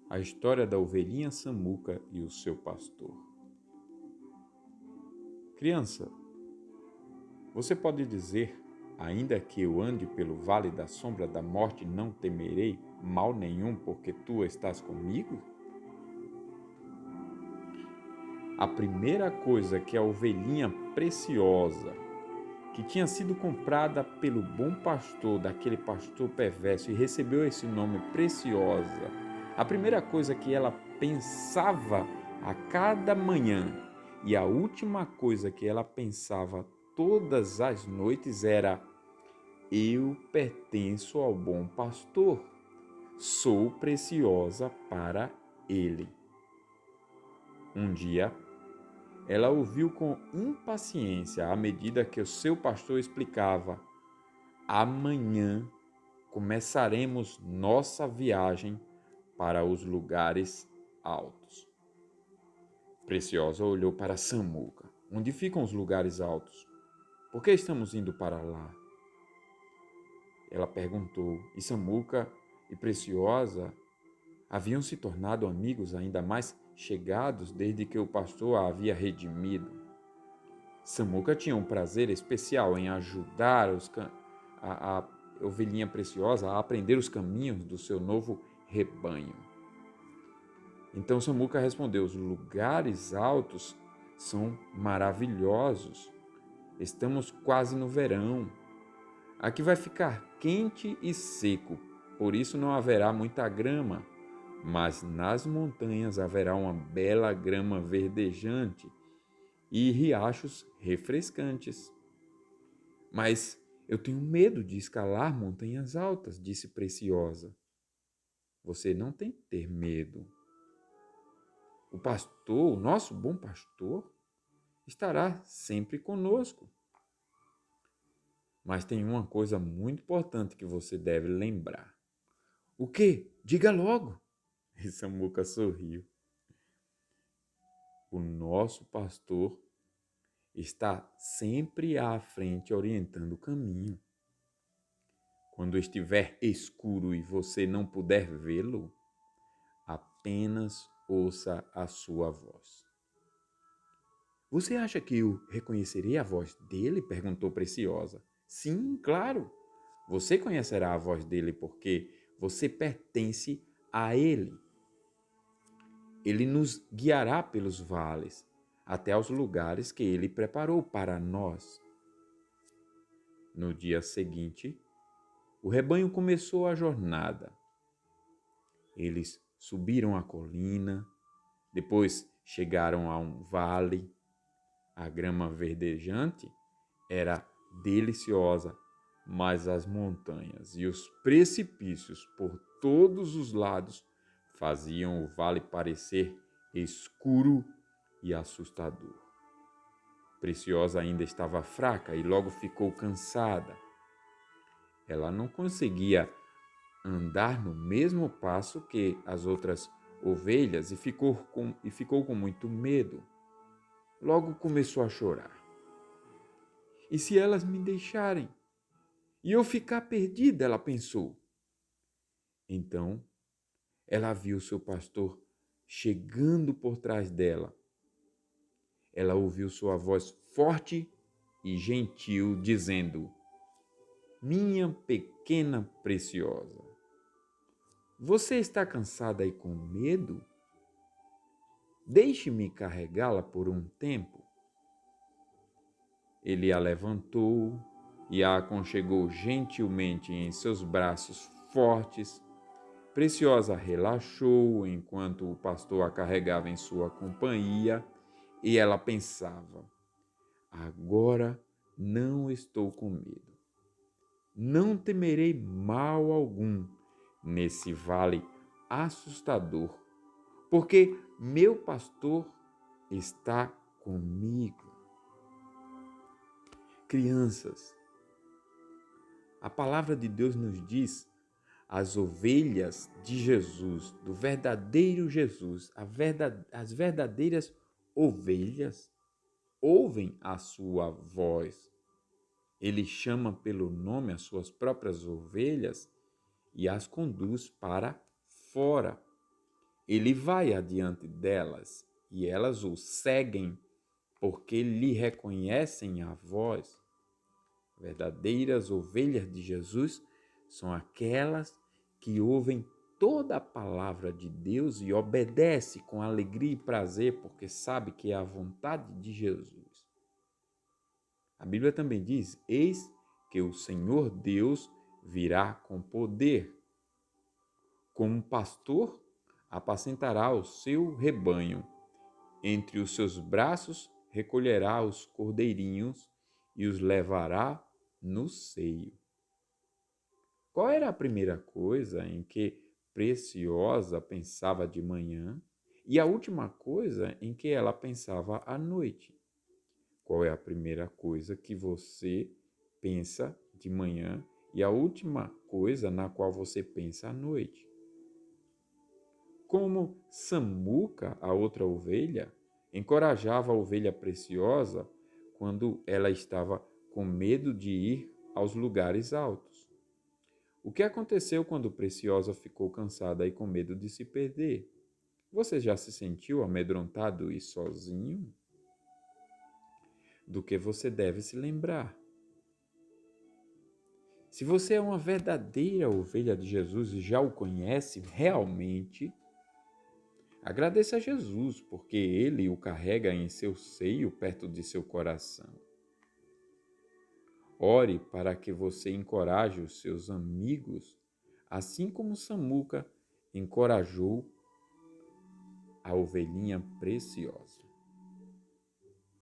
A história da ovelhinha Samuca e o seu pastor. Criança, você pode dizer, ainda que eu ande pelo vale da sombra da morte, não temerei mal nenhum, porque tu estás comigo? A primeira coisa que a ovelhinha preciosa, que tinha sido comprada pelo bom pastor, daquele pastor perverso, e recebeu esse nome Preciosa, a primeira coisa que ela pensava a cada manhã e a última coisa que ela pensava todas as noites era: eu pertenço ao bom pastor, sou preciosa para ele. Um dia, ela ouviu com impaciência à medida que o seu pastor explicava: amanhã começaremos nossa viagem para os lugares altos. Preciosa olhou para Samuca. Onde ficam os lugares altos? Por que estamos indo para lá? Ela perguntou, e Samuca e Preciosa haviam se tornado amigos ainda mais chegados desde que o pastor a havia redimido. Samuca tinha um prazer especial em ajudar a ovelhinha preciosa a aprender os caminhos do seu novo rebanho. Então Samuca respondeu: os lugares altos são maravilhosos. Estamos quase no verão. Aqui vai ficar quente e seco, por isso não haverá muita grama, mas nas montanhas haverá uma bela grama verdejante e riachos refrescantes. Mas eu tenho medo de escalar montanhas altas, disse Preciosa. Você não tem que ter medo. O pastor, o nosso bom pastor, estará sempre conosco. Mas tem uma coisa muito importante que você deve lembrar. O quê? Diga logo. E Samuca sorriu. O nosso pastor está sempre à frente orientando o caminho. Quando estiver escuro e você não puder vê-lo, apenas ouça a sua voz. Você acha que eu reconhecerei a voz dele? Perguntou Preciosa. Sim, claro. Você conhecerá a voz dele porque você pertence a ele. Ele nos guiará pelos vales, até aos lugares que ele preparou para nós. No dia seguinte, o rebanho começou a jornada. Eles subiram a colina, depois chegaram a um vale. A grama verdejante era deliciosa, mas as montanhas e os precipícios por todos os lados faziam o vale parecer escuro e assustador. Preciosa ainda estava fraca e logo ficou cansada. Ela não conseguia andar no mesmo passo que as outras ovelhas e ficou com muito medo. Logo começou a chorar. E se elas me deixarem? E eu ficar perdida, ela pensou. Então, ela viu seu pastor chegando por trás dela. Ela ouviu sua voz forte e gentil dizendo: minha pequena preciosa, você está cansada e com medo? Deixe-me carregá-la por um tempo. Ele a levantou e a aconchegou gentilmente em seus braços fortes. Preciosa relaxou enquanto o pastor a carregava em sua companhia e ela pensava: agora não estou com medo. Não temerei mal algum nesse vale assustador, porque meu pastor está comigo. Crianças, a palavra de Deus nos diz: as ovelhas de Jesus, do verdadeiro Jesus, as verdadeiras ovelhas, ouvem a sua voz. Ele chama pelo nome as suas próprias ovelhas e as conduz para fora. Ele vai adiante delas e elas o seguem porque lhe reconhecem a voz. Verdadeiras ovelhas de Jesus são aquelas que ouvem toda a palavra de Deus e obedecem com alegria e prazer porque sabe que é a vontade de Jesus. A Bíblia também diz: eis que o Senhor Deus virá com poder. Como um pastor, apacentará o seu rebanho. Entre os seus braços recolherá os cordeirinhos e os levará no seio. Qual era a primeira coisa em que Preciosa pensava de manhã e a última coisa em que ela pensava à noite? Qual é a primeira coisa que você pensa de manhã e a última coisa na qual você pensa à noite? Como Samuca, a outra ovelha, encorajava a ovelha Preciosa quando ela estava com medo de ir aos lugares altos. O que aconteceu quando Preciosa ficou cansada e com medo de se perder? Você já se sentiu amedrontado e sozinho? Do que você deve se lembrar. Se você é uma verdadeira ovelha de Jesus e já o conhece realmente, agradeça a Jesus, porque ele o carrega em seu seio perto de seu coração. Ore para que você encoraje os seus amigos, assim como Samuca encorajou a ovelhinha Preciosa.